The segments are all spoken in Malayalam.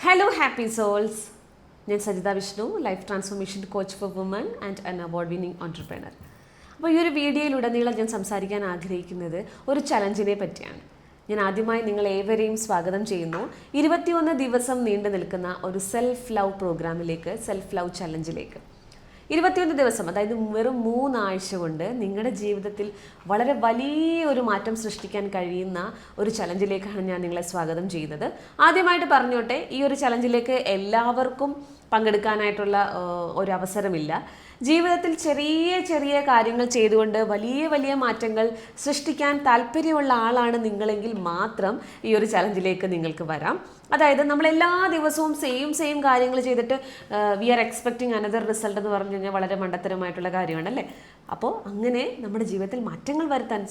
Hello happy souls. ഞാൻ Sajitha Vishnu, life transformation coach for women and an award winning entrepreneur. അപ്പോൾ ഈ ഒരു വീഡിയോയിലുടനീളം ഞാൻ സംസാരിക്കാൻ ആഗ്രഹിക്കുന്നത് ഒരു ചലഞ്ചിനെ പറ്റിയാണ്. ഞാൻ ആദ്യമായി നിങ്ങൾ ഏവരെയും സ്വാഗതം ചെയ്യുന്നു 21 ദിവസം നീണ്ടു നിൽക്കുന്ന ഒരു സെൽഫ് ലവ് പ്രോഗ്രാമിലേക്ക്, സെൽഫ് ലവ് ചലഞ്ചിലേക്ക്. 21 ദിവസം, അതായത് വെറും 3 ആഴ്ച കൊണ്ട് നിങ്ങളുടെ ജീവിതത്തിൽ വളരെ വലിയൊരു മാറ്റം സൃഷ്ടിക്കാൻ കഴിയുന്ന ഒരു ചലഞ്ചിലേക്കാണ് ഞാൻ നിങ്ങളെ സ്വാഗതം ചെയ്യുന്നത്. ആദ്യമായിട്ട് പറഞ്ഞോട്ടെ, ഈ ഒരു ചലഞ്ചിലേക്ക് എല്ലാവർക്കും പങ്കെടുക്കാനായിട്ടുള്ള ഒരു അവസരമില്ല. ജീവിതത്തിൽ ചെറിയ ചെറിയ കാര്യങ്ങൾ ചെയ്തുകൊണ്ട് വലിയ വലിയ മാറ്റങ്ങൾ സൃഷ്ടിക്കാൻ താല്പര്യമുള്ള ആളാണ് നിങ്ങളെങ്കിൽ മാത്രം ഈ ഒരു ചലഞ്ചിലേക്ക് നിങ്ങൾക്ക് വരാം. അതായത് നമ്മൾ എല്ലാ ദിവസവും സെയിം കാര്യങ്ങൾ ചെയ്തിട്ട് we are expecting another result എന്ന് പറഞ്ഞു കഴിഞ്ഞാൽ വളരെ മണ്ടത്തരമായിട്ടുള്ള കാര്യമാണ് അല്ലേ. അപ്പോൾ അങ്ങനെ നമ്മുടെ ജീവിതത്തിൽ മാറ്റങ്ങൾ വരുത്താൻ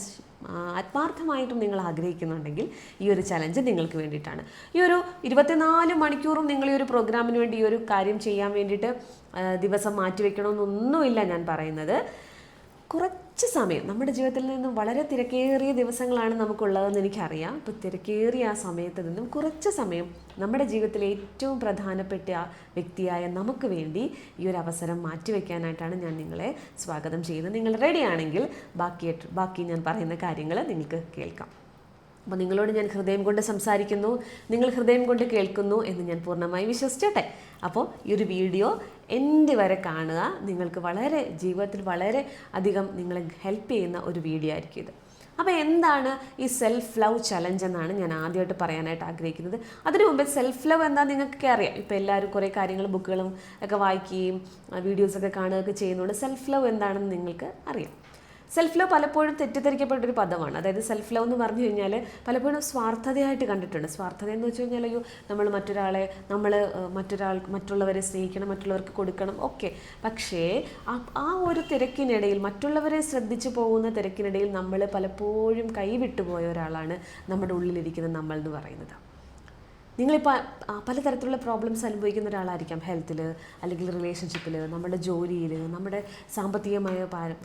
ആത്മാർത്ഥമായിട്ടും നിങ്ങൾ ആഗ്രഹിക്കുന്നുണ്ടെങ്കിൽ ഈ ഒരു ചലഞ്ച് നിങ്ങൾക്ക് വേണ്ടിയിട്ടാണ്. ഈ ഒരു 24 മണിക്കൂറും നിങ്ങൾ ഈ ഒരു പ്രോഗ്രാമിന് വേണ്ടി ഈ ഒരു കാര്യം ചെയ്യാൻ വേണ്ടിയിട്ട് ദിവസം മാറ്റിവെക്കണമെന്നൊന്നുമില്ല ഞാൻ പറയുന്നത്. കുറച്ച് സമയം, നമ്മുടെ ജീവിതത്തിൽ നിന്നും വളരെ തിരക്കേറിയ ദിവസങ്ങളാണ് നമുക്കുള്ളതെന്ന് എനിക്കറിയാം. അപ്പോൾ തിരക്കേറിയ ആ സമയത്ത് നിന്നും കുറച്ച് സമയം നമ്മുടെ ജീവിതത്തിലെ ഏറ്റവും പ്രധാനപ്പെട്ട വ്യക്തിയായ നമുക്ക് വേണ്ടി ഈ ഒരു അവസരം മാറ്റിവെക്കാനായിട്ടാണ് ഞാൻ നിങ്ങളെ സ്വാഗതം ചെയ്യുന്നത്. നിങ്ങൾ റെഡിയാണെങ്കിൽ ബാക്കി ഞാൻ പറയുന്ന കാര്യങ്ങൾ നിങ്ങൾക്ക് കേൾക്കാം. അപ്പോൾ നിങ്ങളോട് ഞാൻ ഹൃദയം കൊണ്ട് സംസാരിക്കുന്നു, നിങ്ങൾ ഹൃദയം കൊണ്ട് കേൾക്കുന്നു എന്ന് ഞാൻ പൂർണ്ണമായി വിശ്വസിച്ചോട്ടെ. അപ്പോൾ ഈ ഒരു വീഡിയോ എൻ്റെ വരെ കാണുക. നിങ്ങൾക്ക് ജീവിതത്തിൽ വളരെ അധികം നിങ്ങളെ ഹെൽപ്പ് ചെയ്യുന്ന ഒരു വീഡിയോ ആയിരിക്കും ഇത്. അപ്പോൾ എന്താണ് ഈ സെൽഫ് ലവ് ചലഞ്ച് എന്നാണ് ഞാൻ ആദ്യമായിട്ട് പറയാനായിട്ട് ആഗ്രഹിക്കുന്നത്. അതിനു മുമ്പ് സെൽഫ് ലവ് എന്താ നിങ്ങൾക്കൊക്കെ അറിയാം. ഇപ്പോൾ എല്ലാവരും കുറേ കാര്യങ്ങൾ ബുക്കുകളും ഒക്കെ വായിക്കുകയും വീഡിയോസൊക്കെ കാണുകയൊക്കെ ചെയ്യുന്നതുകൊണ്ട് സെൽഫ് ലവ് എന്താണെന്ന് നിങ്ങൾക്ക് അറിയാം. സെൽഫ് ലവ് പലപ്പോഴും തെറ്റിദ്ധരിക്കപ്പെട്ടൊരു പദമാണ്. അതായത് സെൽഫ് ലവ് എന്ന് പറഞ്ഞു കഴിഞ്ഞാൽ പലപ്പോഴും സ്വാർത്ഥതയായിട്ട് കണ്ടിട്ടുണ്ട്. സ്വാർത്ഥത എന്ന് വെച്ച് കഴിഞ്ഞാൽ അയ്യോ നമ്മൾ മറ്റുള്ളവരെ സ്നേഹിക്കണം, മറ്റുള്ളവർക്ക് കൊടുക്കണം, ഓക്കെ. പക്ഷേ ആ ഒരു തിരക്കിനിടയിൽ, മറ്റുള്ളവരെ ശ്രദ്ധിച്ചു പോകുന്ന തിരക്കിനിടയിൽ നമ്മൾ പലപ്പോഴും കൈവിട്ടുപോയ ഒരാളാണ് നമ്മുടെ ഉള്ളിലിരിക്കുന്ന നമ്മൾ എന്ന് പറയുന്നത്. നിങ്ങളിപ്പോൾ പലതരത്തിലുള്ള പ്രോബ്ലംസ് അനുഭവിക്കുന്ന ഒരാളായിരിക്കാം. ഹെൽത്തിൽ, അല്ലെങ്കിൽ റിലേഷൻഷിപ്പിൽ, നമ്മുടെ ജോലിയിൽ, നമ്മുടെ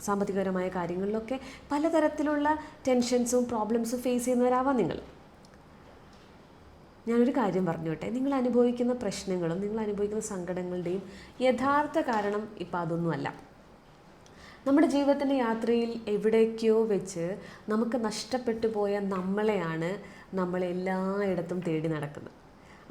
സാമ്പത്തികപരമായ കാര്യങ്ങളിലൊക്കെ പലതരത്തിലുള്ള ടെൻഷൻസും പ്രോബ്ലംസും ഫേസ് ചെയ്യുന്നവരാവാം നിങ്ങൾ. ഞാനൊരു കാര്യം പറഞ്ഞോട്ടെ, നിങ്ങൾ അനുഭവിക്കുന്ന പ്രശ്നങ്ങളും നിങ്ങൾ അനുഭവിക്കുന്ന സങ്കടങ്ങളുടെയും യഥാർത്ഥ കാരണം ഇപ്പം അതൊന്നുമല്ല. നമ്മുടെ ജീവിതത്തിൻ്റെ യാത്രയിൽ എവിടേക്കോ വെച്ച് നമുക്ക് നഷ്ടപ്പെട്ടു പോയ നമ്മളെയാണ് നമ്മളെല്ലായിടത്തും തേടി നടക്കുന്നത്.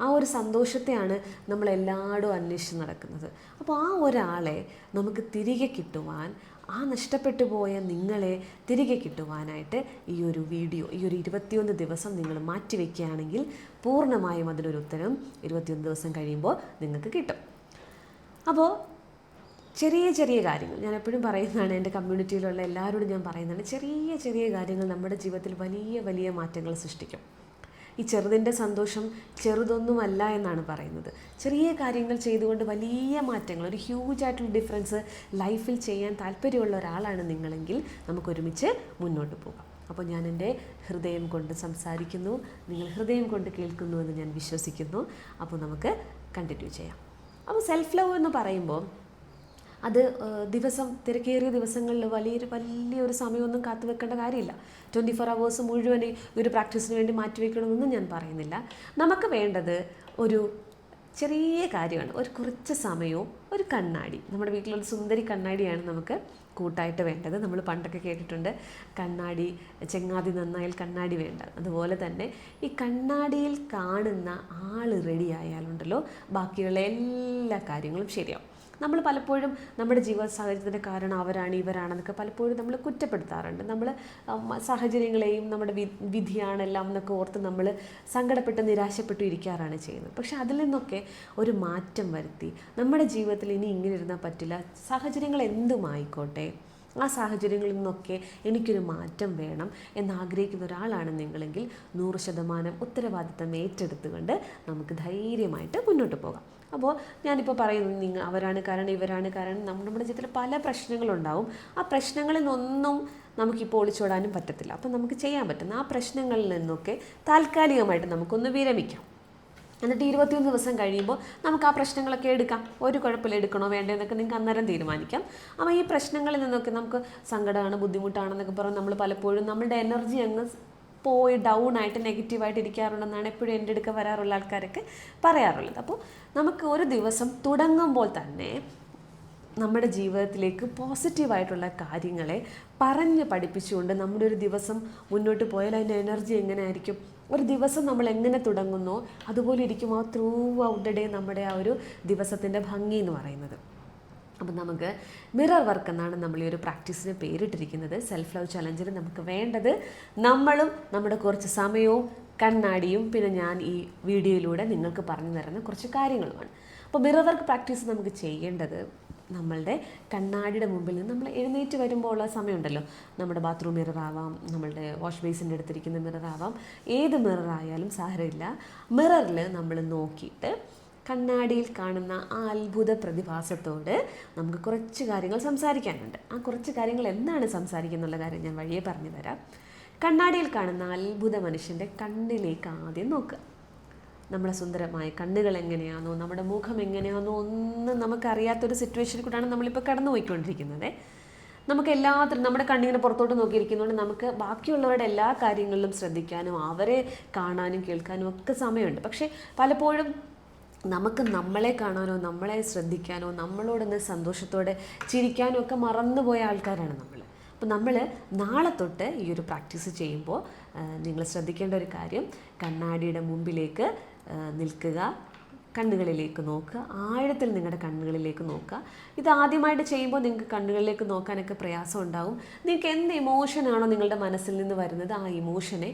ആ ഒരു സന്തോഷത്തെയാണ് നമ്മളെല്ലായിടും അന്വേഷിച്ച് നടക്കുന്നത്. അപ്പോൾ ആ ഒരാളെ നമുക്ക് തിരികെ കിട്ടുവാൻ, ആ നഷ്ടപ്പെട്ടു പോയ നിങ്ങളെ തിരികെ കിട്ടുവാനായിട്ട് ഈ ഒരു വീഡിയോ, ഈ ഒരു 21 ദിവസം നിങ്ങൾ മാറ്റിവെക്കുകയാണെങ്കിൽ പൂർണ്ണമായും അതിനൊരു ഉത്തരം 21 ദിവസം കഴിയുമ്പോൾ നിങ്ങൾക്ക് കിട്ടും. അപ്പോൾ ചെറിയ ചെറിയ കാര്യങ്ങൾ ഞാൻ എപ്പോഴും പറയുന്നതാണ്, എൻ്റെ കമ്മ്യൂണിറ്റിയിലുള്ള എല്ലാവരോടും ഞാൻ പറയുന്നതാണ്, ചെറിയ ചെറിയ കാര്യങ്ങൾ നമ്മുടെ ജീവിതത്തിൽ വലിയ വലിയ മാറ്റങ്ങൾ സൃഷ്ടിക്കും. ഈ ചെറുതിൻ്റെ സന്തോഷം ചെറുതൊന്നുമല്ല എന്നാണ് പറയുന്നത്. ചെറിയ കാര്യങ്ങൾ ചെയ്തുകൊണ്ട് വലിയ മാറ്റങ്ങൾ, ഒരു ഹ്യൂജായിട്ടുള്ള ഡിഫറൻസ് ലൈഫിൽ ചെയ്യാൻ താല്പര്യമുള്ള ഒരാളാണ് നിങ്ങളെങ്കിൽ നമുക്കൊരുമിച്ച് മുന്നോട്ട് പോകാം. അപ്പോൾ ഞാൻ എൻ്റെ ഹൃദയം കൊണ്ട് സംസാരിക്കുന്നു, നിങ്ങൾ ഹൃദയം കൊണ്ട് കേൾക്കുന്നു എന്ന് ഞാൻ വിശ്വസിക്കുന്നു. അപ്പോൾ നമുക്ക് കണ്ടിന്യൂ ചെയ്യാം. അപ്പോൾ സെൽഫ് ലവ് എന്ന് പറയുമ്പോൾ അത് തിരക്കേറിയ ദിവസങ്ങളിൽ വലിയൊരു സമയമൊന്നും കാത്തു വെക്കേണ്ട കാര്യമില്ല. 24 hours മുഴുവൻ ഒരു പ്രാക്ടീസിന് വേണ്ടി മാറ്റിവെക്കണമെന്നൊന്നും ഞാൻ പറയുന്നില്ല. നമുക്ക് വേണ്ടത് ഒരു ചെറിയ കാര്യമാണ്. ഒരു കുറച്ച് സമയവും ഒരു കണ്ണാടി, നമ്മുടെ വീട്ടിലൊരു സുന്ദരി കണ്ണാടിയാണ് നമുക്ക് കൂട്ടായിട്ട് വേണ്ടത്. നമ്മൾ പണ്ടൊക്കെ കേട്ടിട്ടുണ്ട്, കണ്ണാടി ചെങ്ങാതി നന്നായാൽ കണ്ണാടി വേണ്ട. അതുപോലെ തന്നെ ഈ കണ്ണാടിയിൽ കാണുന്ന ആൾ റെഡി ആയാലുണ്ടല്ലോ ബാക്കിയുള്ള എല്ലാ കാര്യങ്ങളും ശരിയാവും. നമ്മൾ പലപ്പോഴും നമ്മുടെ ജീവിത സാഹചര്യത്തിൻ്റെ കാരണം അവരാണ് ഇവരാണെന്നൊക്കെ പലപ്പോഴും നമ്മൾ കുറ്റപ്പെടുത്താറുണ്ട്. നമ്മൾ സാഹചര്യങ്ങളെയും നമ്മുടെ വിധിയാണെല്ലാം എന്നൊക്കെ ഓർത്ത് നമ്മൾ സങ്കടപ്പെട്ട് നിരാശപ്പെട്ടു ഇരിക്കാറാണ് ചെയ്യുന്നത്. പക്ഷെ അതിൽ നിന്നൊക്കെ ഒരു മാറ്റം വരുത്തി നമ്മുടെ ജീവിതത്തിൽ ഇനി ഇങ്ങനെ ഇരുന്നാൽ പറ്റില്ല, സാഹചര്യങ്ങൾ എന്തുമായിക്കോട്ടെ ആ സാഹചര്യങ്ങളിൽ നിന്നൊക്കെ എനിക്കൊരു മാറ്റം വേണം എന്നാഗ്രഹിക്കുന്ന ഒരാളാണ് നിങ്ങളെങ്കിൽ 100% ഉത്തരവാദിത്തം ഏറ്റെടുത്തുകൊണ്ട് നമുക്ക് ധൈര്യമായിട്ട് മുന്നോട്ട് പോകാം. അപ്പോൾ ഞാനിപ്പോൾ പറയുന്നത് അവരാണ് കാരണം ഇവരാണ് കാരണം, നമ്മുടെ ജീവിതത്തിൽ പല പ്രശ്നങ്ങളുണ്ടാവും. ആ പ്രശ്നങ്ങളിൽ നിന്നൊന്നും നമുക്കിപ്പോൾ ഒളിച്ചോടാനും പറ്റത്തില്ല. അപ്പോൾ നമുക്ക് ചെയ്യാൻ പറ്റുന്ന ആ പ്രശ്നങ്ങളിൽ നിന്നൊക്കെ താൽക്കാലികമായിട്ട് നമുക്കൊന്ന് വിരമിക്കാം. എന്നിട്ട് 21 ദിവസം കഴിയുമ്പോൾ നമുക്ക് ആ പ്രശ്നങ്ങളൊക്കെ എടുക്കാം. ഒരു കുഴപ്പമില്ല, എടുക്കണോ വേണ്ടോ എന്നൊക്കെ നിങ്ങൾക്ക് അന്നേരം തീരുമാനിക്കാം. അപ്പോൾ ഈ പ്രശ്നങ്ങളിൽ നിന്നൊക്കെ നമുക്ക് സങ്കടമാണ്, ബുദ്ധിമുട്ടാണെന്നൊക്കെ പറഞ്ഞ് നമ്മൾ പലപ്പോഴും നമ്മളുടെ എനർജി അങ്ങ് പോയി ഡൗൺ ആയിട്ട് നെഗറ്റീവായിട്ട് ഇരിക്കാറുണ്ടെന്നാണ് എപ്പോഴും എൻ്റെ അടുക്ക വരാറുള്ള ആൾക്കാരൊക്കെ പറയാറുള്ളത്. അപ്പോൾ നമുക്ക് ഒരു ദിവസം തുടങ്ങുമ്പോൾ തന്നെ നമ്മുടെ ജീവിതത്തിലേക്ക് പോസിറ്റീവായിട്ടുള്ള കാര്യങ്ങളെ പറഞ്ഞ് പഠിപ്പിച്ചുകൊണ്ട് നമ്മുടെ ഒരു ദിവസം മുന്നോട്ട് പോയാൽ അതിൻ്റെ എനർജി എങ്ങനെ ആയിരിക്കും, ഒരു ദിവസം നമ്മൾ എങ്ങനെ തുടങ്ങുന്നോ അതുപോലെ ഇരിക്കും ആ ത്രൂ ഔട്ട് ദ ഡേ നമ്മുടെ ആ ഒരു ദിവസത്തിൻ്റെ ഭംഗി എന്ന് പറയുന്നത്. അപ്പം നമുക്ക് മിറർ വർക്ക് എന്നാണ് നമ്മൾ ഈ ഒരു പ്രാക്ടീസിന് പേരിട്ടിരിക്കുന്നത്. സെൽഫ് ലവ് ചലഞ്ചിൽ നമുക്ക് വേണ്ടത് നമ്മളും നമ്മുടെ കുറച്ച് സമയവും കണ്ണാടിയും പിന്നെ ഞാൻ ഈ വീഡിയോയിലൂടെ നിങ്ങൾക്ക് പറഞ്ഞു തരുന്ന കുറച്ച് കാര്യങ്ങളുമാണ്. അപ്പോൾ മിറർ വർക്ക് പ്രാക്ടീസ് നമുക്ക് ചെയ്യേണ്ടത് നമ്മളുടെ കണ്ണാടിയുടെ മുമ്പിൽ നിന്ന് നമ്മൾ എഴുന്നേറ്റ് വരുമ്പോൾ ഉള്ള സമയമുണ്ടല്ലോ, നമ്മുടെ ബാത്റൂം മിറർ ആവാം, നമ്മളുടെ വാഷ് ബേസിൻ്റെ അടുത്തിരിക്കുന്ന മിറർ ആവാം, ഏത് മിറർ ആയാലും സാരമില്ല. മിററിൽ നമ്മൾ നോക്കിയിട്ട് കണ്ണാടിയിൽ കാണുന്ന ആ അത്ഭുത പ്രതിഭാസത്തോട് നമുക്ക് കുറച്ച് കാര്യങ്ങൾ സംസാരിക്കാനുണ്ട്. ആ കുറച്ച് കാര്യങ്ങൾ എന്താണ് സംസാരിക്കുന്നുള്ള കാര്യം ഞാൻ വഴിയെ പറഞ്ഞു തരാം. കണ്ണാടിയിൽ കാണുന്ന അത്ഭുത മനുഷ്യൻ്റെ കണ്ണിലേക്ക് ആദ്യം നോക്കുക. നമ്മുടെ സുന്ദരമായ കണ്ണുകൾ എങ്ങനെയാണോ, നമ്മുടെ മുഖം എങ്ങനെയാണോ ഒന്നും നമുക്കറിയാത്തൊരു സിറ്റുവേഷനിൽ കൂടെയാണ് നമ്മളിപ്പോൾ കടന്നു പോയിക്കൊണ്ടിരിക്കുന്നത്. നമുക്ക് എല്ലാത്തിനും നമ്മുടെ കണ്ണിങ്ങനെ പുറത്തോട്ട് നോക്കിയിരിക്കുന്നതുകൊണ്ട് നമുക്ക് ബാക്കിയുള്ളവരുടെ എല്ലാ കാര്യങ്ങളിലും ശ്രദ്ധിക്കാനും അവരെ കാണാനും കേൾക്കാനും ഒക്കെ സമയമുണ്ട്. പക്ഷേ പലപ്പോഴും നമുക്ക് നമ്മളെ കാണാനോ നമ്മളെ ശ്രദ്ധിക്കാനോ നമ്മളോടൊന്ന് സന്തോഷത്തോടെ ചിരിക്കാനോ ഒക്കെ മറന്നുപോയ ആൾക്കാരാണ് നമ്മൾ. അപ്പോൾ നമ്മൾ നാളെ തൊട്ട് ഈ ഒരു പ്രാക്ടീസ് ചെയ്യുമ്പോൾ നിങ്ങൾ ശ്രദ്ധിക്കേണ്ട ഒരു കാര്യം, കണ്ണാടിയുടെ മുമ്പിലേക്ക് നിൽക്കുക, കണ്ണുകളിലേക്ക് നോക്കുക, ആഴത്തിൽ നിങ്ങളുടെ കണ്ണുകളിലേക്ക് നോക്കുക. ഇത് ആദ്യമായിട്ട് ചെയ്യുമ്പോൾ നിങ്ങൾക്ക് കണ്ണുകളിലേക്ക് നോക്കാനൊക്കെ പ്രയാസം ഉണ്ടാവും. നിങ്ങൾക്ക് എന്ത് ഇമോഷനാണോ നിങ്ങളുടെ മനസ്സിൽ നിന്ന് വരുന്നത് ആ ഇമോഷനെ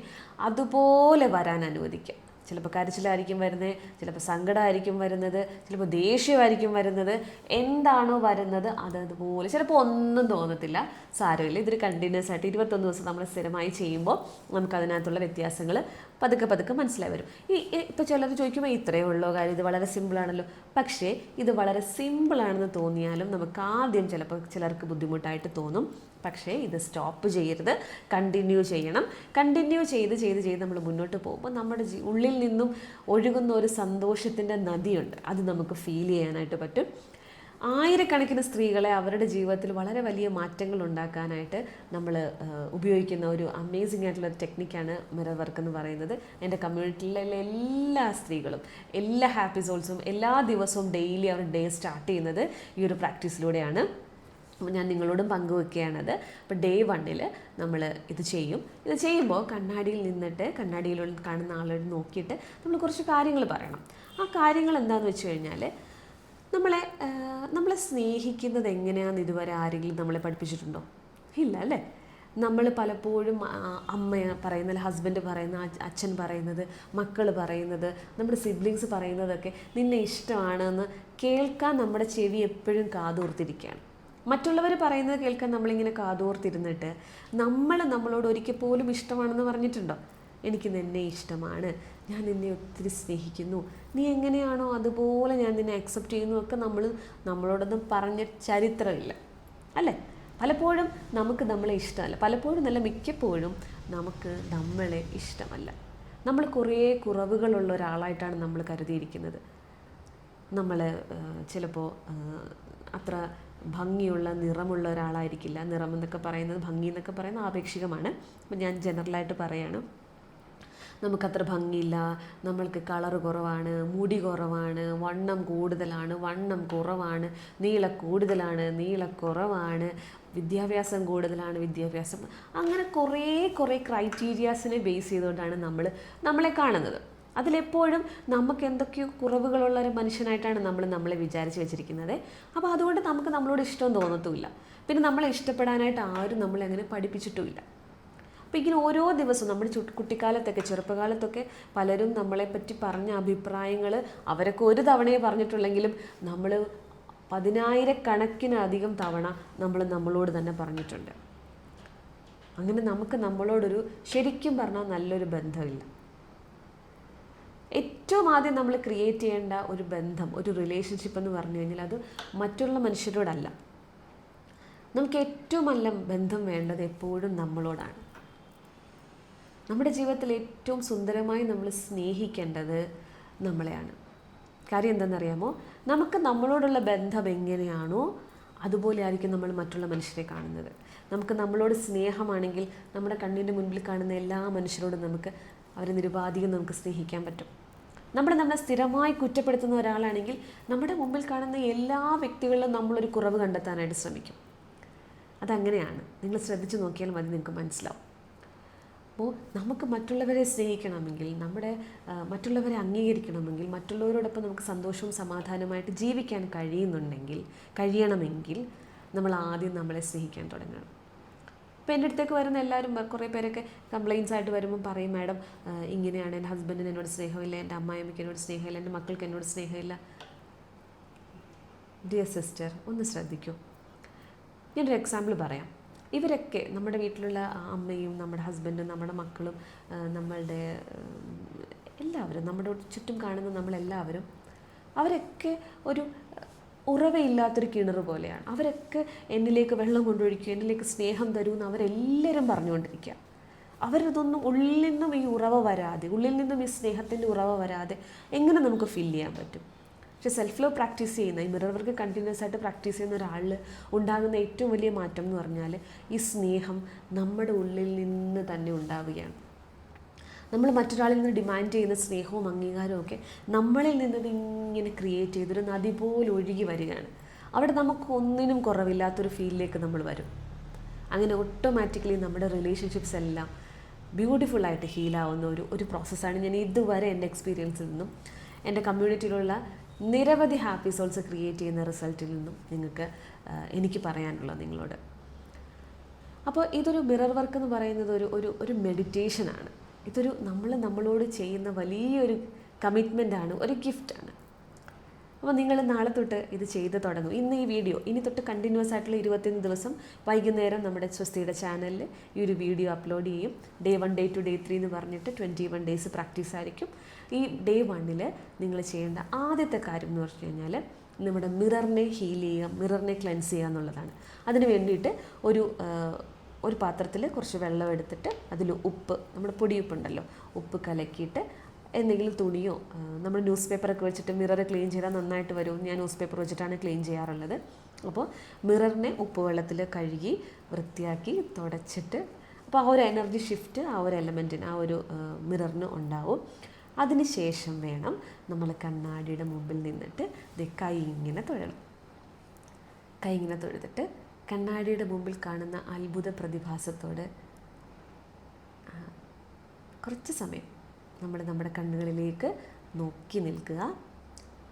അതുപോലെ വരാൻ അനുവദിക്കുക. ചിലപ്പോൾ കരച്ചിലായിരിക്കും വരുന്നത്, ചിലപ്പോൾ സങ്കടമായിരിക്കും വരുന്നത്, ചിലപ്പോൾ ദേഷ്യമായിരിക്കും വരുന്നത്. എന്താണോ വരുന്നത് അതുപോലെ. ചിലപ്പോൾ ഒന്നും തോന്നത്തില്ല, സാരമില്ല. ഇതൊരു കണ്ടിന്യൂസ് ആയിട്ട് 21 ദിവസം നമ്മൾ സ്ഥിരമായി ചെയ്യുമ്പോൾ നമുക്കതിനകത്തുള്ള വ്യത്യാസങ്ങൾ പതുക്കെ മനസ്സിലായി വരും. ഇപ്പോൾ ചിലർ ചോദിക്കുമ്പോൾ ഇത്രയേ ഉള്ളൂ കാര്യം, ഇത് വളരെ സിമ്പിളാണല്ലോ. പക്ഷേ ഇത് വളരെ സിമ്പിളാണെന്ന് തോന്നിയാലും നമുക്ക് ആദ്യം ചിലപ്പോൾ ചിലർക്ക് ബുദ്ധിമുട്ടായിട്ട് തോന്നും. പക്ഷേ ഇത് സ്റ്റോപ്പ് ചെയ്യരുത്, കണ്ടിന്യൂ ചെയ്യണം. കണ്ടിന്യൂ ചെയ്ത് നമ്മൾ മുന്നോട്ട് പോകുമ്പോൾ നമ്മുടെ ഉള്ളിൽ നിന്നും ഒഴുകുന്ന ഒരു സന്തോഷത്തിൻ്റെ നദിയുണ്ട്, അത് നമുക്ക് ഫീൽ ചെയ്യാനായിട്ട് പറ്റും. ആയിരക്കണക്കിന് സ്ത്രീകളെ അവരുടെ ജീവിതത്തിൽ വളരെ വലിയ മാറ്റങ്ങൾ ഉണ്ടാക്കാനായിട്ട് നമ്മൾ ഉപയോഗിക്കുന്ന ഒരു അമേസിംഗ് ആയിട്ടുള്ള ഒരു ടെക്നിക്കാണ് മിറർ വർക്ക് എന്ന് പറയുന്നത്. എൻ്റെ കമ്മ്യൂണിറ്റിയിലെ എല്ലാ സ്ത്രീകളും എല്ലാ ഹാപ്പി സോൾസും എല്ലാ ദിവസവും ഡെയിലി അവർ ഡേ സ്റ്റാർട്ട് ചെയ്യുന്നത് ഈ ഒരു പ്രാക്ടീസിലൂടെയാണ്. ഞാൻ നിങ്ങളോടും പങ്കുവെക്കുകയാണത്. അപ്പോൾ ഡേ 1 നമ്മൾ ഇത് ചെയ്യും. ഇത് ചെയ്യുമ്പോൾ കണ്ണാടിയിൽ നിന്നിട്ട് കണ്ണാടിയിലുള്ള കാണുന്ന ആളോട് നോക്കിയിട്ട് നമ്മൾ കുറച്ച് കാര്യങ്ങൾ പറയണം. ആ കാര്യങ്ങൾ എന്താണെന്ന് വെച്ച് കഴിഞ്ഞാൽ, നമ്മളെ സ്നേഹിക്കുന്നത് എങ്ങനെയാണെന്ന് ഇതുവരെ ആരെങ്കിലും നമ്മളെ പഠിപ്പിച്ചിട്ടുണ്ടോ? ഇല്ല അല്ലേ? നമ്മൾ പലപ്പോഴും അമ്മ പറയുന്നത്, ഹസ്ബൻഡ് പറയുന്ന, അച്ഛൻ പറയുന്നത്, മക്കൾ പറയുന്നത്, നമ്മുടെ സിബ്ലിങ്സ് പറയുന്നതൊക്കെ നിന്നെ ഇഷ്ടമാണെന്ന് കേൾക്കാൻ നമ്മുടെ ചെവി എപ്പോഴും കാതോർത്തിരിക്കുകയാണ്. മറ്റുള്ളവർ പറയുന്നത് കേൾക്കാൻ നമ്മളിങ്ങനെ കാതോർത്തിരുന്നിട്ട് നമ്മളോട് ഒരിക്കൽ പോലും ഇഷ്ടമാണെന്ന് പറഞ്ഞിട്ടുണ്ടോ? എനിക്ക് നിന്നെ ഇഷ്ടമാണ്, ഞാൻ നിന്നെ ഒത്തിരി സ്നേഹിക്കുന്നു, നീ എങ്ങനെയാണോ അതുപോലെ ഞാൻ നിന്നെ അക്സെപ്റ്റ് ചെയ്യുന്നു ഒക്കെ നമ്മളോടൊന്നും പറഞ്ഞ ചരിത്രമില്ല അല്ലേ? പലപ്പോഴും നമുക്ക് നമ്മളെ ഇഷ്ടമല്ല, പലപ്പോഴും നല്ല മിക്കപ്പോഴും നമുക്ക് നമ്മളെ ഇഷ്ടമല്ല. നമ്മൾ കുറേ കുറവുകളുള്ള ഒരാളായിട്ടാണ് നമ്മൾ കരുതിയിരിക്കുന്നത്. നമ്മൾ ചിലപ്പോൾ അത്ര ഭംഗിയുള്ള നിറമുള്ള ഒരാളായിരിക്കില്ല. നിറം എന്നൊക്കെ പറയുന്നത്, ഭംഗി എന്നൊക്കെ പറയുന്നത് ആപേക്ഷികമാണ്. അപ്പം ഞാൻ ജനറലായിട്ട് പറയാണ്, നമുക്കത്ര ഭംഗിയില്ല, നമ്മൾക്ക് കളറ് കുറവാണ്, മുടി കുറവാണ്, വണ്ണം കൂടുതലാണ്, വണ്ണം കുറവാണ്, നീളം കൂടുതലാണ്, നീളം കുറവാണ്, വിദ്യാഭ്യാസം കൂടുതലാണ്, വിദ്യാഭ്യാസം, അങ്ങനെ കുറേ ക്രൈറ്റീരിയാസിനെ ബേസ് ചെയ്തുകൊണ്ടാണ് നമ്മളെ കാണുന്നത്. അതിലെപ്പോഴും നമുക്ക് എന്തൊക്കെയോ കുറവുകളുള്ള ഒരു മനുഷ്യനായിട്ടാണ് നമ്മളെ വിചാരിച്ച് വെച്ചിരിക്കുന്നത്. അപ്പോൾ അതുകൊണ്ട് നമുക്ക് നമ്മളോട് ഇഷ്ടം തോന്നത്തുമില്ല. പിന്നെ നമ്മളെ ഇഷ്ടപ്പെടാനായിട്ട് ആരും നമ്മളെ അങ്ങനെ പഠിപ്പിച്ചിട്ടുമില്ല. അപ്പോൾ ഇങ്ങനെ ഓരോ ദിവസവും നമ്മുടെ കുട്ടിക്കാലത്തൊക്കെ ചെറുപ്പകാലത്തൊക്കെ പലരും നമ്മളെപ്പറ്റി പറഞ്ഞ അഭിപ്രായങ്ങൾ അവരൊക്കെ ഒരു തവണയെ പറഞ്ഞിട്ടുള്ളെങ്കിലും നമ്മൾ 10,000-കണക്കിനധികം തവണ നമ്മളോട് തന്നെ പറഞ്ഞിട്ടുണ്ട്. അങ്ങനെ നമുക്ക് നമ്മളോടൊരു ശരിക്കും പറഞ്ഞാൽ നല്ലൊരു ബന്ധമില്ല. ഏറ്റവും ആദ്യം നമ്മൾ ക്രിയേറ്റ് ചെയ്യേണ്ട ഒരു ബന്ധം, ഒരു റിലേഷൻഷിപ്പ് എന്ന് പറഞ്ഞു കഴിഞ്ഞാൽ അത് മറ്റുള്ള മനുഷ്യരോടല്ല. നമുക്ക് ഏറ്റവും നല്ല ബന്ധം വേണ്ടത് എപ്പോഴും നമ്മളോടാണ്. നമ്മുടെ ജീവിതത്തിൽ ഏറ്റവും സുന്ദരമായി നമ്മൾ സ്നേഹിക്കേണ്ടത് നമ്മളെയാണ്. കാര്യം എന്താണെന്നറിയാമോ? നമുക്ക് നമ്മളോടുള്ള ബന്ധം എങ്ങനെയാണോ അതുപോലെ ആയിരിക്കും നമ്മൾ മറ്റുള്ള മനുഷ്യരെ കാണുന്നത്. നമുക്ക് നമ്മളോട് സ്നേഹമാണെങ്കിൽ നമ്മുടെ കണ്ണിൻ്റെ മുൻപിൽ കാണുന്ന എല്ലാ മനുഷ്യരോടും നമുക്ക് അവരെ നിരുപാധികം നമുക്ക് സ്നേഹിക്കാൻ പറ്റും. നമ്മളെ സ്ഥിരമായി കുറ്റപ്പെടുത്തുന്ന ഒരാളാണെങ്കിൽ നമ്മുടെ മുമ്പിൽ കാണുന്ന എല്ലാ വ്യക്തികളിലും നമ്മളൊരു കുറവ് കണ്ടെത്താനായിട്ട് ശ്രമിക്കും. അതങ്ങനെയാണ്. നിങ്ങൾ ശ്രദ്ധിച്ച് നോക്കിയാൽ മതി, നിങ്ങൾക്ക് മനസ്സിലാവും. അപ്പോൾ നമുക്ക് മറ്റുള്ളവരെ സ്നേഹിക്കണമെങ്കിൽ, മറ്റുള്ളവരെ അംഗീകരിക്കണമെങ്കിൽ, മറ്റുള്ളവരോടൊപ്പം നമുക്ക് സന്തോഷവും സമാധാനമായിട്ട് ജീവിക്കാൻ കഴിയണമെങ്കിൽ നമ്മൾ ആദ്യം നമ്മളെ സ്നേഹിക്കാൻ തുടങ്ങണം. ഇപ്പോൾ എൻ്റെ അടുത്തേക്ക് വരുന്ന എല്ലാവരും, കുറേ പേരൊക്കെ കംപ്ലയിൻസ് ആയിട്ട് വരുമ്പോൾ പറയും, മാഡം ഇങ്ങനെയാണ്, എൻ്റെ ഹസ്ബൻഡിന് എന്നോട് സ്നേഹമില്ല, എൻ്റെ അമ്മായിയമ്മയ്ക്ക് എന്നോട് സ്നേഹമില്ല, എൻ്റെ മക്കൾക്ക് എന്നോട് സ്നേഹമില്ല. ഡിയർ സിസ്റ്റർ, ഒന്ന് ശ്രദ്ധിക്കൂ. ഞാനൊരു എക്സാമ്പിൾ പറയാം. ഇവരൊക്കെ നമ്മുടെ വീട്ടിലുള്ള അമ്മയും നമ്മുടെ ഹസ്ബൻഡും നമ്മുടെ മക്കളും നമ്മളുടെ എല്ലാവരും, നമ്മുടെ ചുറ്റും കാണുന്ന നമ്മളെല്ലാവരും, അവരൊക്കെ ഒരു ഉറവയില്ലാത്തൊരു കിണർ പോലെയാണ്. അവരൊക്കെ എന്നിലേക്ക് വെള്ളം കൊണ്ടൊഴിക്കും, എന്നിലേക്ക് സ്നേഹം തരുമെന്ന് അവരെല്ലാവരും പറഞ്ഞുകൊണ്ടിരിക്കുക. അവരതൊന്നും ഉള്ളിൽ നിന്നും ഈ ഉറവ വരാതെ, ഉള്ളിൽ നിന്നും ഈ സ്നേഹത്തിൻ്റെ ഉറവ വരാതെ എങ്ങനെ നമുക്ക് ഫീൽ ചെയ്യാൻ പറ്റും? പക്ഷേ സെൽഫ് ലവ് പ്രാക്ടീസ് ചെയ്യുന്ന, ഈ മിറർ വർക്ക് കണ്ടിന്യൂസ് ആയിട്ട് പ്രാക്ടീസ് ചെയ്യുന്ന ഒരാളിൽ ഉണ്ടാകുന്ന ഏറ്റവും വലിയ മാറ്റം എന്ന് പറഞ്ഞാൽ ഈ സ്നേഹം നമ്മുടെ ഉള്ളിൽ നിന്ന് തന്നെ ഉണ്ടാവുകയാണ്. നമ്മൾ മറ്റൊരാളിൽ നിന്ന് ഡിമാൻഡ് ചെയ്യുന്ന സ്നേഹവും അംഗീകാരവും ഒക്കെ നമ്മളിൽ നിന്ന് ഇങ്ങനെ ക്രിയേറ്റ് ചെയ്തൊരു നദി പോലെ ഒഴുകി വരികയാണ്. അവിടെ നമുക്ക് ഒന്നിനും കുറവില്ലാത്തൊരു ഫീലിലേക്ക് നമ്മൾ വരും. അങ്ങനെ ഓട്ടോമാറ്റിക്കലി നമ്മുടെ റിലേഷൻഷിപ്സ് എല്ലാം ബ്യൂട്ടിഫുള്ളായിട്ട് ഹീലാവുന്ന ഒരു പ്രോസസ്സാണ് ഞാൻ ഇതുവരെ എൻ്റെ എക്സ്പീരിയൻസിൽ നിന്നും എൻ്റെ കമ്മ്യൂണിറ്റിയിലുള്ള നിരവധി ഹാപ്പി സോൾസ് ക്രിയേറ്റ് ചെയ്യുന്ന റിസൾട്ടിൽ നിന്നും എനിക്ക് പറയാനുള്ളത് നിങ്ങളോട്. അപ്പോൾ ഇതൊരു മിറർ വർക്ക് എന്ന് പറയുന്നത് ഒരു മെഡിറ്റേഷനാണ്. ഇതൊരു നമ്മളോട് ചെയ്യുന്ന വലിയൊരു കമ്മിറ്റ്മെൻറ്റാണ്, ഒരു ഗിഫ്റ്റാണ്. അപ്പോൾ നിങ്ങൾ നാളെ തൊട്ട് ഇത് ചെയ്ത് തുടങ്ങും. ഇന്ന് ഈ വീഡിയോ ഇനി തൊട്ട് കണ്ടിന്യൂസ് ആയിട്ടുള്ള 21 ദിവസം വൈകുന്നേരം നമ്മുടെ സ്വസ്തിയുടെ ചാനലിൽ ഈ ഒരു വീഡിയോ അപ്ലോഡ് ചെയ്യും. ഡേ 1, ഡേ 2, ഡേ 3 എന്ന് പറഞ്ഞിട്ട് 21 ഡേയ്സ് പ്രാക്ടീസ് ആയിരിക്കും. ഈ ഡേ 1 നിങ്ങൾ ചെയ്യേണ്ട ആദ്യത്തെ കാര്യം എന്ന് പറഞ്ഞു കഴിഞ്ഞാൽ നമ്മുടെ മിററിനെ ഹീൽ ചെയ്യുക, മിററിനെ ക്ലെൻസ് ചെയ്യുക എന്നുള്ളതാണ്. അതിന് വേണ്ടിയിട്ട് ഒരു പാത്രത്തിൽ കുറച്ച് വെള്ളം എടുത്തിട്ട് അതിൽ ഉപ്പ്, നമ്മുടെ പൊടിയുപ്പുണ്ടല്ലോ, ഉപ്പ് കലക്കിയിട്ട് എന്തെങ്കിലും തുണിയോ, നമ്മൾ ന്യൂസ് പേപ്പറൊക്കെ വെച്ചിട്ട് മിറർ ക്ലീൻ ചെയ്താൽ നന്നായിട്ട് വരും. ഞാൻ ന്യൂസ് പേപ്പർ വെച്ചിട്ടാണ് ക്ലീൻ ചെയ്യാറുള്ളത്. അപ്പോൾ മിററിനെ ഉപ്പ് വെള്ളത്തിൽ കഴുകി വൃത്തിയാക്കി തുടച്ചിട്ട്, അപ്പോൾ ആ ഒരു എനർജി ഷിഫ്റ്റ് ആ ഒരു എലമെൻറ്റിന്, ആ ഒരു മിററിന് ഉണ്ടാവും. അതിന് ശേഷം വേണം നമ്മൾ കണ്ണാടിയുടെ മുമ്പിൽ നിന്നിട്ട് കൈ ഇങ്ങനെ തൊഴണം. കൈ ഇങ്ങനെ തൊഴുതിട്ട് കണ്ണാടിയുടെ മുമ്പിൽ കാണുന്ന അത്ഭുത പ്രതിഭാസത്തോട് കുറച്ച് സമയം നമ്മുടെ കണ്ണുകളിലേക്ക് നോക്കി നിൽക്കുക.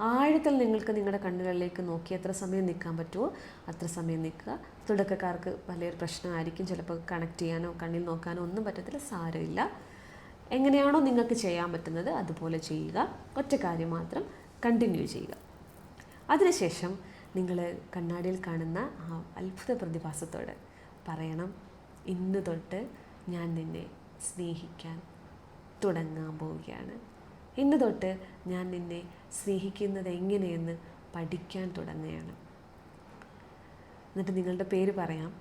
ആഴത്തിൽ നിങ്ങൾക്ക് നിങ്ങളുടെ കണ്ണുകളിലേക്ക് നോക്കി എത്ര സമയം നിൽക്കാൻ പറ്റുമോ അത്ര സമയം നിൽക്കുക. തുടക്കക്കാർക്ക് വലിയൊരു പ്രശ്നമായിരിക്കും, ചിലപ്പോൾ കണക്ട് ചെയ്യാനോ കണ്ണിൽ നോക്കാനോ ഒന്നും പറ്റത്തില്ല, സാരമില്ല. എങ്ങനെയാണോ നിങ്ങൾക്ക് ചെയ്യാൻ പറ്റുന്നത് അതുപോലെ ചെയ്യുക. ഒറ്റ കാര്യം മാത്രം കണ്ടിന്യൂ ചെയ്യുക. അതിനുശേഷം നിങ്ങൾ കണ്ണാടിയിൽ കാണുന്ന ആ അത്ഭുത പ്രതിഭാസത്തോട് പറയണം, ഇന്ന് തൊട്ട് ഞാൻ നിന്നെ സ്നേഹിക്കാൻ തുടങ്ങാൻ പോവുകയാണ്. ഇന്ന് തൊട്ട് ഞാൻ നിന്നെ സ്നേഹിക്കുന്നത് എങ്ങനെയെന്ന് പഠിക്കാൻ തുടങ്ങുകയാണ്. എന്നിട്ട് നിങ്ങളുടെ പേര് പറയാം.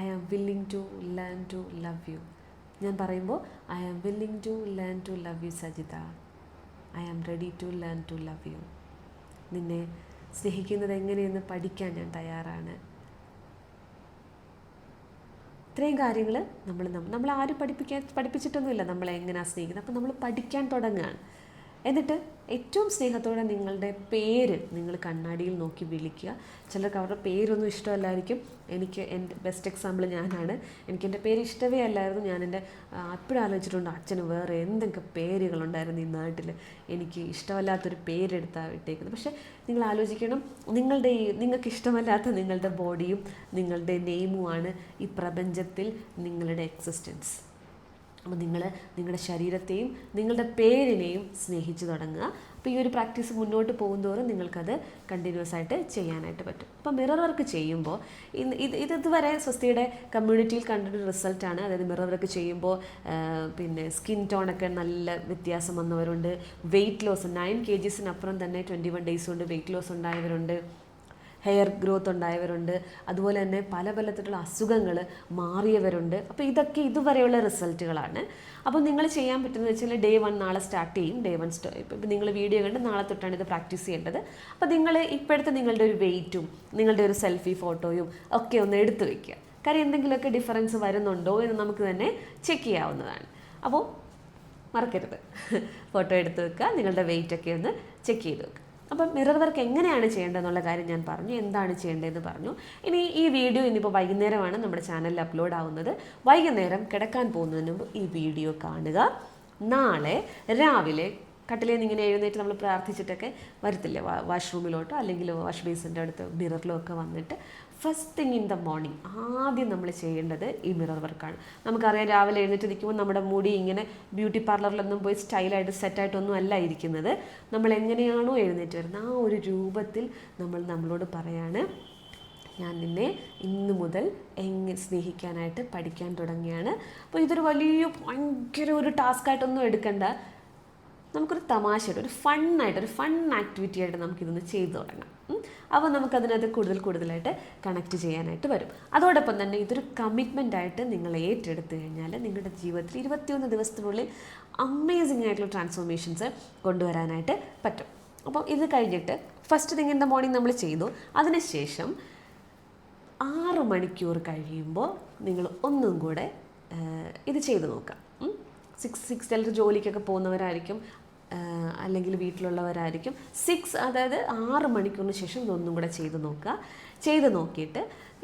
I am willing to learn to love you. ഞാൻ പറയുമ്പോൾ I am willing to learn to love you Sajitha. I am ready to learn to love you. നിന്നെ സ്നേഹിക്കുന്നത് എങ്ങനെയെന്ന് പഠിക്കാൻ ഞാൻ തയ്യാറാണ്. ഇത്രയും കാര്യങ്ങൾ നമ്മൾ ആരും പഠിപ്പിച്ചിട്ടൊന്നുമില്ല നമ്മളെ എങ്ങനെയാണ് സ്നേഹിക്കുന്നത്. അപ്പോൾ നമ്മൾ പഠിക്കാൻ തുടങ്ങുകയാണ്. എന്നിട്ട് ഏറ്റവും സ്നേഹത്തോടെ നിങ്ങളുടെ പേര് നിങ്ങൾ കണ്ണാടിയിൽ നോക്കി വിളിക്കുക. ചിലർക്ക് അവരുടെ പേരൊന്നും ഇഷ്ടമല്ലായിരിക്കും. എനിക്ക് എൻ്റെ ബെസ്റ്റ് എക്സാമ്പിൾ ഞാനാണ്. എനിക്ക് എൻ്റെ പേര് ഇഷ്ടമേ അല്ലായിരുന്നു. ഞാൻ എപ്പോഴും ആലോചിച്ചിട്ടുണ്ട്, അച്ഛന് വേറെ എന്തൊക്കെ പേരുകളുണ്ടായിരുന്നു ഈ നാട്ടിൽ, എനിക്ക് ഇഷ്ടമല്ലാത്തൊരു പേരെടുത്താണ് ഇട്ടേക്കുന്നത്. പക്ഷേ നിങ്ങൾ ആലോചിക്കണം, നിങ്ങൾക്ക് ഇഷ്ടമല്ലാത്ത നിങ്ങളുടെ ബോഡിയും നിങ്ങളുടെ നെയിമുമാണ് ഈ പ്രപഞ്ചത്തിൽ നിങ്ങളുടെ എക്സിസ്റ്റൻസ്. അപ്പോൾ നിങ്ങളുടെ ശരീരത്തെയും നിങ്ങളുടെ പേരിനെയും സ്നേഹിച്ച് തുടങ്ങുക. അപ്പോൾ ഈ ഒരു പ്രാക്ടീസ് മുന്നോട്ട് പോകുന്തോറും നിങ്ങൾക്കത് കണ്ടിന്യൂസ് ആയിട്ട് ചെയ്യാനായിട്ട് പറ്റും. അപ്പോൾ മിറർ വർക്ക് ചെയ്യുമ്പോൾ ഇതുവരെ സ്വസ്തിയുടെ കമ്മ്യൂണിറ്റിയിൽ കണ്ടൊരു റിസൾട്ടാണ്. അതായത് മിറർ വർക്ക് ചെയ്യുമ്പോൾ പിന്നെ സ്കിൻ ടോണൊക്കെ നല്ല വ്യത്യാസം വന്നവരുണ്ട്. വെയിറ്റ് ലോസ് 9 kg തന്നെ 21 ഡേയ്സ് കൊണ്ട് വെയിറ്റ് ലോസ് ഉണ്ടായവരുണ്ട്. ഹെയർ ഗ്രോത്ത് ഉണ്ടായവരുണ്ട്, അതുപോലെ തന്നെ പല പലതരത്തിലുള്ള അസുഖങ്ങൾ മാറിയവരുണ്ട്. അപ്പോൾ ഇതൊക്കെ ഇതുവരെയുള്ള റിസൾട്ടുകളാണ്. അപ്പോൾ നിങ്ങൾ ചെയ്യാൻ പറ്റുന്നത് വെച്ചാൽ ഡേ 1 നാളെ സ്റ്റാർട്ട് ചെയ്യും. ഡേ 1 ഇപ്പം നിങ്ങൾ വീഡിയോ കണ്ട് നാളെ തൊട്ടാണ് ഇത് പ്രാക്ടീസ് ചെയ്യേണ്ടത്. അപ്പോൾ നിങ്ങൾ ഇപ്പോഴത്തെ നിങ്ങളുടെ ഒരു വെയിറ്റും നിങ്ങളുടെ ഒരു സെൽഫി ഫോട്ടോയും ഒക്കെ ഒന്ന് എടുത്തു വയ്ക്കുക. കാര്യം എന്തെങ്കിലുമൊക്കെ ഡിഫറൻസ് വരുന്നുണ്ടോ എന്ന് നമുക്ക് തന്നെ ചെക്ക് ചെയ്യാവുന്നതാണ്. അപ്പോൾ മറക്കരുത്, ഫോട്ടോ എടുത്ത് വെക്കുക, നിങ്ങളുടെ വെയിറ്റ് ഒക്കെ ഒന്ന് ചെക്ക് ചെയ്ത് വെക്കുക. അപ്പം മിറർ വർക്ക് എങ്ങനെയാണ് ചെയ്യേണ്ടതെന്നുള്ള കാര്യം ഞാൻ പറഞ്ഞു, എന്താണ് ചെയ്യേണ്ടതെന്ന് പറഞ്ഞു. ഇനി ഈ വീഡിയോ ഇന്നിപ്പോൾ വൈകുന്നേരമാണ് നമ്മുടെ ചാനലിൽ അപ്ലോഡ് ആവുന്നത്. വൈകുന്നേരം കിടക്കാൻ പോകുന്നതിന് മുമ്പ് ഈ വീഡിയോ കാണുക. നാളെ രാവിലെ കട്ടിലേൽ നിന്ന് ഇങ്ങനെ എഴുന്നേറ്റ് നമ്മൾ പ്രാർത്ഥിച്ചിട്ടൊക്കെ വരത്തില്ലേ വാഷ്റൂമിലോട്ടോ അല്ലെങ്കിൽ വാഷ് ബേസിൻ്റെ അടുത്ത് മിററിലോ ഒക്കെ വന്നിട്ട് first thing in the morning ആദ്യം നമ്മൾ ചെയ്യേണ്ടത് ഈ മിറർ വർക്കാണ്. നമുക്കറിയാം രാവിലെ എഴുന്നേറ്റ് നിൽക്കുമ്പോൾ നമ്മുടെ മുടി ഇങ്ങനെ ബ്യൂട്ടി പാർലറിലൊന്നും പോയി സ്റ്റൈലായിട്ട് സെറ്റായിട്ടൊന്നും അല്ല ഇരിക്കുന്നത്. നമ്മൾ എങ്ങനെയാണോ എഴുന്നേറ്റ് വരുന്നത് ആ ഒരു രൂപത്തിൽ നമ്മളോട് പറയാണ്, ഞാൻ നിന്നെ ഇന്ന് മുതൽ സ്നേഹിക്കാനായിട്ട് പഠിക്കാൻ തുടങ്ങിയാണ്. അപ്പോൾ ഇതൊരു ഭയങ്കര ഒരു ടാസ്ക്കായിട്ടൊന്നും എടുക്കണ്ട. നമുക്കൊരു തമാശയായിട്ട് ഒരു ഫൺ ആക്ടിവിറ്റി ആയിട്ട് നമുക്കിതൊന്ന് ചെയ്തു തുടങ്ങാം. അപ്പോൾ നമുക്കതിനകത്ത് കൂടുതലായിട്ട് കണക്ട് ചെയ്യാനായിട്ട് വരും. അതോടൊപ്പം തന്നെ ഇതൊരു കമ്മിറ്റ്മെൻ്റ് ആയിട്ട് നിങ്ങൾ ഏറ്റെടുത്തു കഴിഞ്ഞാൽ നിങ്ങളുടെ ജീവിതത്തിൽ 21 ദിവസത്തിനുള്ളിൽ അമേസിംഗ് ആയിട്ടുള്ള ട്രാൻസ്ഫോർമേഷൻസ് കൊണ്ടുവരാനായിട്ട് പറ്റും. അപ്പം ഇത് കഴിഞ്ഞിട്ട് first thing in the morning നമ്മൾ ചെയ്തു. അതിനുശേഷം 6 മണിക്കൂർ കഴിയുമ്പോൾ നിങ്ങൾ ഒന്നും കൂടെ ഇത് ചെയ്ത് നോക്കാം. 6 ചിലർ ജോലിക്കൊക്കെ പോകുന്നവരായിരിക്കും, അല്ലെങ്കിൽ വീട്ടിലുള്ളവരായിരിക്കും. 6 മണിക്കൂറിന് ശേഷം ഇതൊന്നും കൂടെ ചെയ്ത് നോക്കിയിട്ട്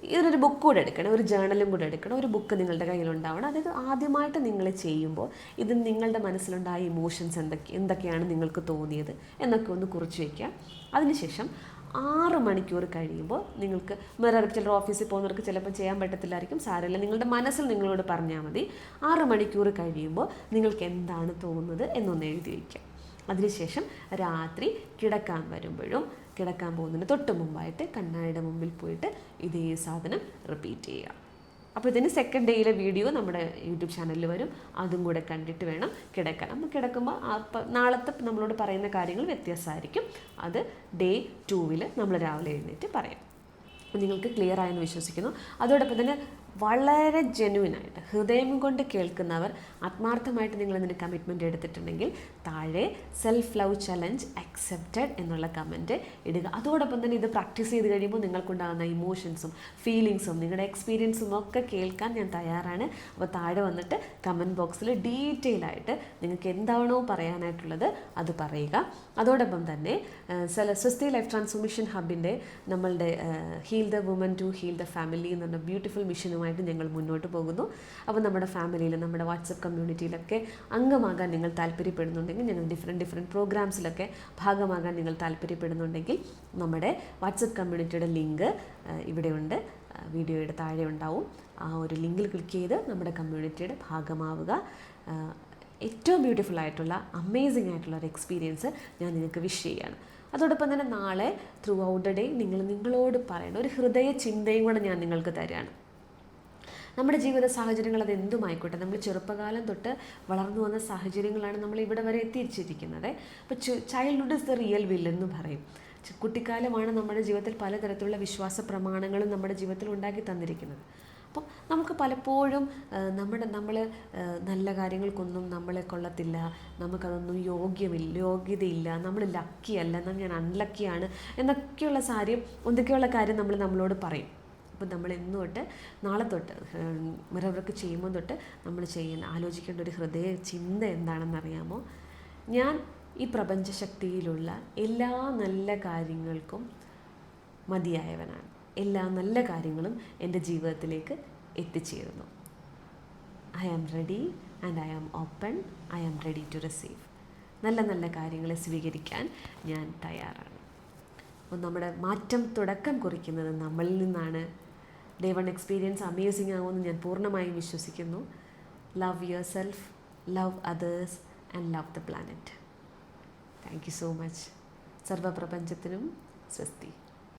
ഇതിനൊരു ബുക്ക് കൂടെ എടുക്കണം, ഒരു ജേർണലും കൂടെ എടുക്കണം. ഒരു ബുക്ക് നിങ്ങളുടെ കയ്യിലുണ്ടാവണം. അതായത് ആദ്യമായിട്ട് നിങ്ങൾ ചെയ്യുമ്പോൾ ഇത് നിങ്ങളുടെ മനസ്സിലുണ്ടായ ഇമോഷൻസ് എന്തൊക്കെയാണ് നിങ്ങൾക്ക് തോന്നിയത് എന്നൊക്കെ ഒന്ന് കുറിച്ച് വയ്ക്കുക. അതിനുശേഷം 6 മണിക്കൂർ കഴിയുമ്പോൾ നിങ്ങൾക്ക് മിറർ, ചിലർ ഓഫീസിൽ പോകുന്നവർക്ക് ചിലപ്പോൾ ചെയ്യാൻ പറ്റത്തില്ലായിരിക്കും, സാരമില്ല, നിങ്ങളുടെ മനസ്സിൽ നിങ്ങളോട് പറഞ്ഞാൽ മതി. 6 മണിക്കൂർ കഴിയുമ്പോൾ നിങ്ങൾക്ക് എന്താണ് തോന്നുന്നത് എന്നൊന്ന് എഴുതി വയ്ക്കുക. അതിനുശേഷം രാത്രി കിടക്കാൻ പോകുന്നതിന് തൊട്ട് മുമ്പായിട്ട് കണ്ണാടിയുടെ മുമ്പിൽ പോയിട്ട് ഇതേ സാധനം റിപ്പീറ്റ് ചെയ്യുക. അപ്പോൾ ഇതിന് സെക്കൻഡ് ഡേയിലെ വീഡിയോ നമ്മുടെ യൂട്യൂബ് ചാനലിൽ വരും. അതും കൂടെ കണ്ടിട്ട് വേണം കിടക്കാൻ. നമ്മൾ കിടക്കുമ്പോൾ നാളത്തെ നമ്മളോട് പറയുന്ന കാര്യങ്ങൾ വ്യത്യാസമായിരിക്കും. അത് ഡേ 2 നമ്മൾ രാവിലെ എഴുന്നേറ്റ് പറയാം. നിങ്ങൾക്ക് ക്ലിയർ ആയെന്ന് വിശ്വസിക്കുന്നു. അതോടൊപ്പം തന്നെ വളരെ ജെന്യുവനായിട്ട് ഹൃദയം കൊണ്ട് കേൾക്കുന്നവർ ആത്മാർത്ഥമായിട്ട് നിങ്ങളതിന് കമ്മിറ്റ്മെൻറ്റ് എടുത്തിട്ടുണ്ടെങ്കിൽ താഴെ സെൽഫ് ലവ് ചലഞ്ച് അക്സെപ്റ്റഡ് എന്നുള്ള കമൻറ്റ് ഇടുക. അതോടൊപ്പം തന്നെ ഇത് പ്രാക്ടീസ് ചെയ്ത് കഴിയുമ്പോൾ നിങ്ങൾക്കുണ്ടാകുന്ന ഇമോഷൻസും ഫീലിങ്സും നിങ്ങളുടെ എക്സ്പീരിയൻസും ഒക്കെ കേൾക്കാൻ ഞാൻ തയ്യാറാണ്. അപ്പോൾ താഴെ വന്നിട്ട് കമൻറ്റ് ബോക്സിൽ ഡീറ്റെയിൽ ആയിട്ട് നിങ്ങൾക്ക് എന്താണോ പറയാനായിട്ടുള്ളത് അത് പറയുക. അതോടൊപ്പം തന്നെ സ്വസ്തി ലൈഫ് ട്രാൻസ്ഫോർമേഷൻ ഹബിൻ്റെ നമ്മളുടെ heal the woman to heal the family എന്ന് പറഞ്ഞ ബ്യൂട്ടിഫുൾ മിഷനുമായിട്ട് ഞങ്ങൾ മുന്നോട്ട് പോകുന്നു. അപ്പോൾ നമ്മുടെ ഫാമിലിയിൽ, നമ്മുടെ വാട്സപ്പ് കമ്മ്യൂണിറ്റിയിലൊക്കെ അംഗമാകാൻ നിങ്ങൾ താല്പര്യപ്പെടുന്നുണ്ടെങ്കിൽ, ഞങ്ങൾ ഡിഫറെൻറ്റ് പ്രോഗ്രാംസിലൊക്കെ ഭാഗമാകാൻ നിങ്ങൾ താല്പര്യപ്പെടുന്നുണ്ടെങ്കിൽ നമ്മുടെ വാട്സപ്പ് കമ്മ്യൂണിറ്റിയുടെ ലിങ്ക് ഇവിടെയുണ്ട്, വീഡിയോയുടെ താഴെ ഉണ്ടാവും. ആ ഒരു ലിങ്കിൽ ക്ലിക്ക് ചെയ്ത് നമ്മുടെ കമ്മ്യൂണിറ്റിയുടെ ഭാഗമാവുക. ഏറ്റവും ബ്യൂട്ടിഫുൾ ആയിട്ടുള്ള അമേസിംഗ് ആയിട്ടുള്ള ഒരു എക്സ്പീരിയൻസ് ഞാൻ നിങ്ങൾക്ക് വിഷ് ചെയ്യുകയാണ്. അതോടൊപ്പം തന്നെ നാളെ ത്രൂ ഔട്ട് ദ ഡേ നിങ്ങളോട് പറയേണ്ട ഒരു ഹൃദയ ചിന്തയും കൂടെ ഞാൻ നിങ്ങൾക്ക് തരികയാണ്. നമ്മുടെ ജീവിത സാഹചര്യങ്ങൾ അത് എന്തുമായിക്കോട്ടെ, നമ്മൾ ചെറുപ്പകാലം തൊട്ട് വളർന്നു വന്ന സാഹചര്യങ്ങളാണ് നമ്മൾ ഇവിടെ വരെ എത്തിച്ചിരിക്കുന്നത്. അപ്പോൾ childhood is the real will എന്ന് പറയും. കുട്ടിക്കാലമാണ് നമ്മുടെ ജീവിതത്തിൽ പലതരത്തിലുള്ള വിശ്വാസ പ്രമാണങ്ങളും നമ്മുടെ ജീവിതത്തിൽ ഉണ്ടാക്കി തന്നിരിക്കുന്നത്. അപ്പം നമുക്ക് പലപ്പോഴും നമ്മൾ നല്ല കാര്യങ്ങൾക്കൊന്നും നമ്മളെ കൊള്ളത്തില്ല, നമുക്കതൊന്നും യോഗ്യതയില്ല, നമ്മൾ ലക്കിയല്ല, എന്നാൽ ഞാൻ അൺലക്കിയാണ് എന്തൊക്കെയുള്ള കാര്യം നമ്മളോട് പറയും. അപ്പം നമ്മൾ ഇന്ന് തൊട്ട് നാളെ തൊട്ട് മിറർ വർക്ക് ചെയ്യുമ്പോൾ തൊട്ട് നമ്മൾ ആലോചിക്കേണ്ട ഒരു ഹൃദയ ചിന്ത എന്താണെന്നറിയാമോ? ഞാൻ ഈ പ്രപഞ്ചശക്തിയിലുള്ള എല്ലാ നല്ല കാര്യങ്ങൾക്കും മതിയായവനാണ്. എല്ലാ നല്ല കാര്യങ്ങളും എൻ്റെ ജീവിതത്തിലേക്ക് എത്തിച്ചേരുന്നു. I am ready and I am open, I am ready to receive. നല്ല കാര്യങ്ങളെ സ്വീകരിക്കാൻ ഞാൻ തയ്യാറാണ്. അപ്പോൾ നമ്മുടെ മാറ്റം തുടക്കം കുറിക്കുന്നത് നമ്മളിൽ നിന്നാണ്. ഡേ 1 എക്സ്പീരിയൻസ് അമേസിംഗ് ആകുമെന്ന് ഞാൻ പൂർണ്ണമായും വിശ്വസിക്കുന്നു. Love yourself, love others and love the planet. Thank you so much. സർവ്വപ്രപഞ്ചത്തിനും സ്വസ്തി.